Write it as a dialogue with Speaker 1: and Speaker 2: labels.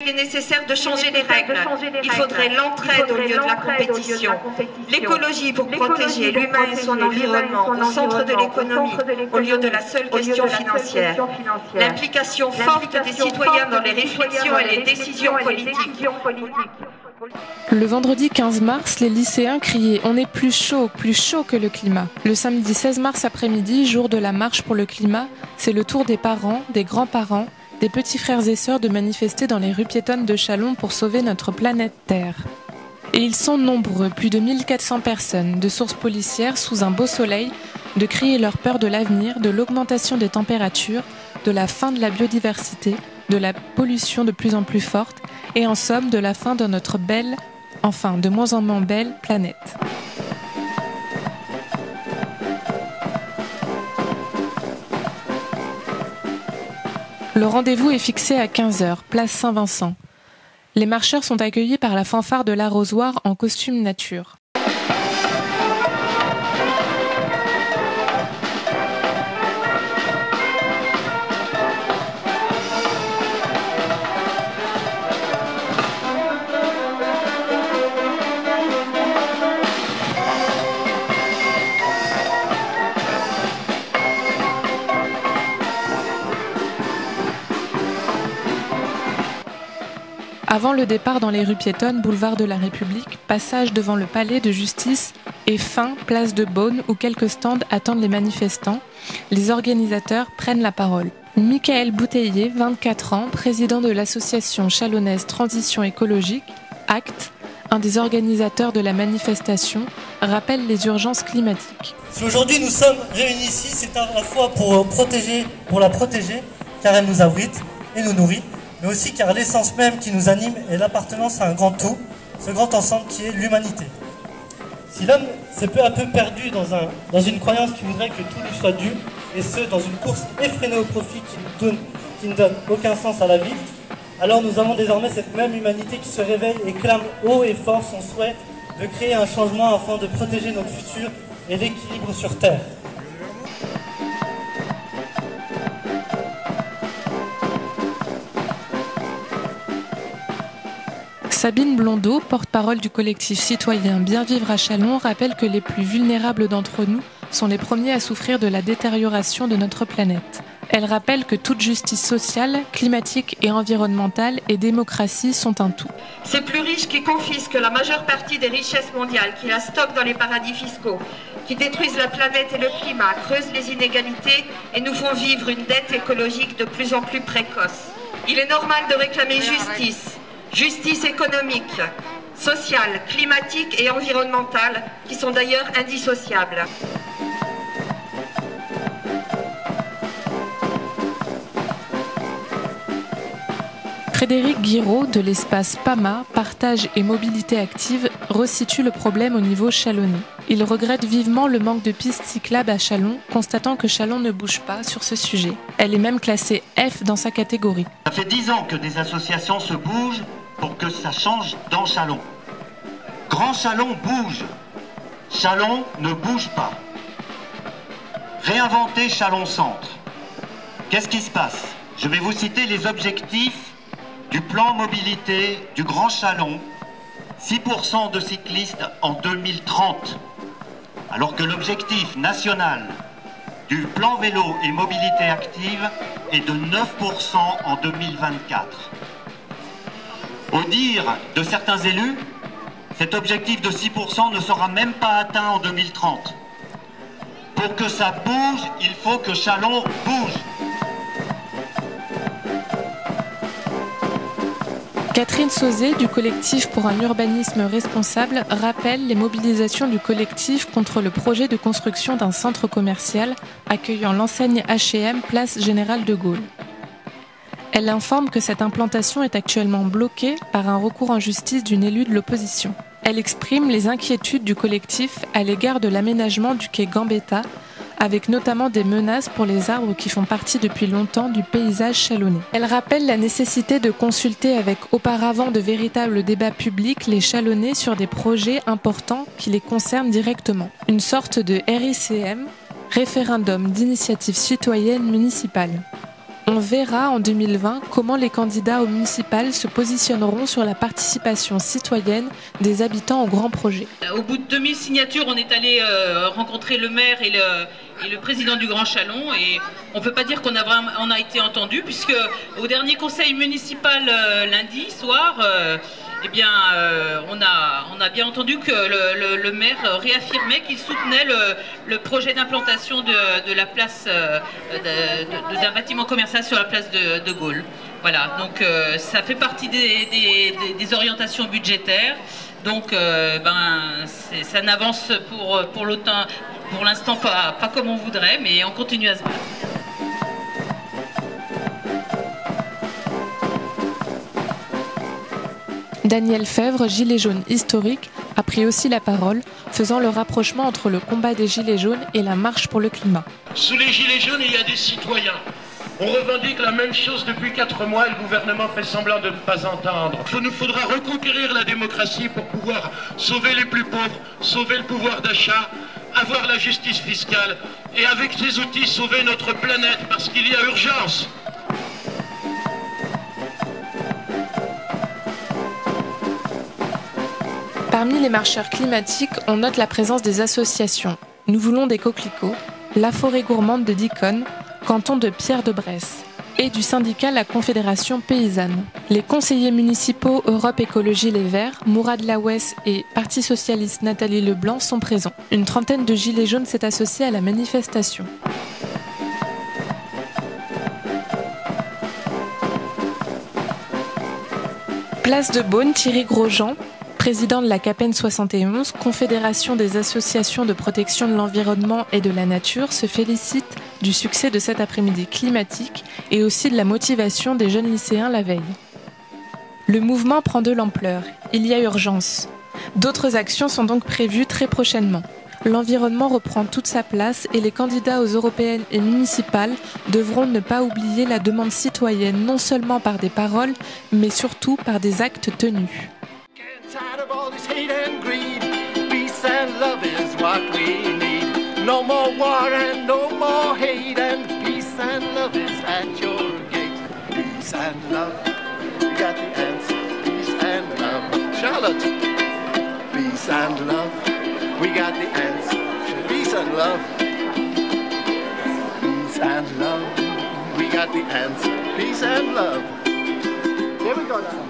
Speaker 1: qu'il est nécessaire de changer les règles. Il faudrait l'entraide au lieu de la compétition. L'écologie pour protéger l'humain et son environnement au centre de l'économie, au lieu de la seule question financière. L'implication forte des citoyens dans les réflexions et les décisions politiques.
Speaker 2: Le vendredi 15 mars, les lycéens criaient « On est plus chaud que le climat ». Le samedi 16 mars après-midi, jour de la marche pour le climat, c'est le tour des parents, des grands-parents, des petits frères et sœurs de manifester dans les rues piétonnes de Châlons pour sauver notre planète Terre. Et ils sont nombreux, plus de 1400 personnes, de sources policières sous un beau soleil, de crier leur peur de l'avenir, de l'augmentation des températures, de la fin de la biodiversité, de la pollution de plus en plus forte, et en somme de la fin de notre belle, enfin de moins en moins belle, planète. Le rendez-vous est fixé à 15h, place Saint-Vincent. Les marcheurs sont accueillis par la fanfare de l'Arrosoir en costume nature. Avant le départ dans les rues piétonnes, boulevard de la République, passage devant le palais de justice et fin, place de Beaune où quelques stands attendent les manifestants, les organisateurs prennent la parole. Michael Bouteiller, 24 ans, président de l'association chalonnaise Transition écologique, ACT, un des organisateurs de la manifestation, rappelle les urgences climatiques.
Speaker 3: Si aujourd'hui nous sommes réunis ici, c'est à la fois pour la protéger, car elle nous abrite et nous nourrit, mais aussi car l'essence même qui nous anime est l'appartenance à un grand tout, ce grand ensemble qui est l'humanité. Si l'homme s'est peu à peu perdu dans une croyance qui voudrait que tout lui soit dû, et ce, dans une course effrénée au profit qui ne donne aucun sens à la vie, alors nous avons désormais cette même humanité qui se réveille et clame haut et fort son souhait de créer un changement afin de protéger notre futur et l'équilibre sur Terre.
Speaker 2: Sabine Blondeau, porte-parole du collectif citoyen Bien Vivre à Châlons, rappelle que les plus vulnérables d'entre nous sont les premiers à souffrir de la détérioration de notre planète. Elle rappelle que toute justice sociale, climatique et environnementale et démocratie sont un tout.
Speaker 1: Ces plus riches qui confisquent la majeure partie des richesses mondiales, qui la stockent dans les paradis fiscaux, qui détruisent la planète et le climat, creusent les inégalités et nous font vivre une dette écologique de plus en plus précoce. Il est normal de réclamer justice. Justice économique, sociale, climatique et environnementale, qui sont d'ailleurs indissociables.
Speaker 2: Frédéric Guiraud de l'espace PAMA, Partage et Mobilité Active, resitue le problème au niveau chalonnais. Il regrette vivement le manque de pistes cyclables à Châlons, constatant que Châlons ne bouge pas sur ce sujet. Elle est même classée F dans sa catégorie.
Speaker 4: Ça fait 10 ans que des associations se bougent pour que ça change dans Châlons. Grand Châlons bouge. Châlons ne bouge pas. Réinventer Châlons Centre. Qu'est-ce qui se passe? Je vais vous citer les objectifs du plan mobilité du Grand Châlons. 6% de cyclistes en 2030. Alors que l'objectif national du plan vélo et mobilité active est de 9% en 2024. Au dire de certains élus, cet objectif de 6% ne sera même pas atteint en 2030. Pour que ça bouge, il faut que Châlons bouge.
Speaker 2: Catherine Sauzet du collectif pour un urbanisme responsable rappelle les mobilisations du collectif contre le projet de construction d'un centre commercial accueillant l'enseigne H&M place Général de Gaulle. Elle informe que cette implantation est actuellement bloquée par un recours en justice d'une élue de l'opposition. Elle exprime les inquiétudes du collectif à l'égard de l'aménagement du quai Gambetta, avec notamment des menaces pour les arbres qui font partie depuis longtemps du paysage chalonnais. Elle rappelle la nécessité de consulter avec auparavant de véritables débats publics les Châlonnais sur des projets importants qui les concernent directement. Une sorte de RICM, référendum d'initiative citoyenne municipale. On verra en 2020 comment les candidats aux municipales se positionneront sur la participation citoyenne des habitants au grand projet.
Speaker 5: Au bout de 2000 signatures, on est allé rencontrer le maire et le président du Grand Chalon, et on ne peut pas dire qu'on a été entendu, puisque au dernier conseil municipal lundi soir, on a bien entendu que le maire réaffirmait qu'il soutenait le projet d'implantation de la place d'un bâtiment commercial sur la place de Gaulle. Voilà, donc ça fait partie des orientations budgétaires. Donc ça n'avance pour l'instant pas comme on voudrait, mais on continue à se battre.
Speaker 2: Daniel Fèvre, gilet jaune historique, a pris aussi la parole, faisant le rapprochement entre le combat des gilets jaunes et la marche pour le climat.
Speaker 6: Sous les gilets jaunes, il y a des citoyens. On revendique la même chose depuis 4 mois et le gouvernement fait semblant de ne pas entendre. Il nous faudra reconquérir la démocratie pour pouvoir sauver les plus pauvres, sauver le pouvoir d'achat, avoir la justice fiscale et avec ces outils sauver notre planète parce qu'il y a urgence.
Speaker 2: Parmi les marcheurs climatiques, on note la présence des associations Nous voulons des coquelicots, La forêt gourmande de Diconne, canton de Pierre-de-Bresse, et du syndicat La Confédération Paysanne. Les conseillers municipaux Europe Écologie Les Verts, Mourad Lawes et Parti Socialiste Nathalie Leblanc sont présents. Une trentaine de gilets jaunes s'est associée à la manifestation. Place de Beaune, Thierry Grosjean, président de la CAPEN 71, Confédération des associations de protection de l'environnement et de la nature, se félicite du succès de cet après-midi climatique et aussi de la motivation des jeunes lycéens la veille. Le mouvement prend de l'ampleur. Il y a urgence. D'autres actions sont donc prévues très prochainement. L'environnement reprend toute sa place et les candidats aux européennes et municipales devront ne pas oublier la demande citoyenne non seulement par des paroles, mais surtout par des actes tenus.
Speaker 7: Tired of all this hate and greed. Peace and love is what we need. No more war and no more hate, and peace and love is at your gate. Peace and love, we got the answer. Peace and love, Charlotte. Peace and love, we got the answer. Peace and love. Peace and love, we got the answer. Peace and love. Here we go now.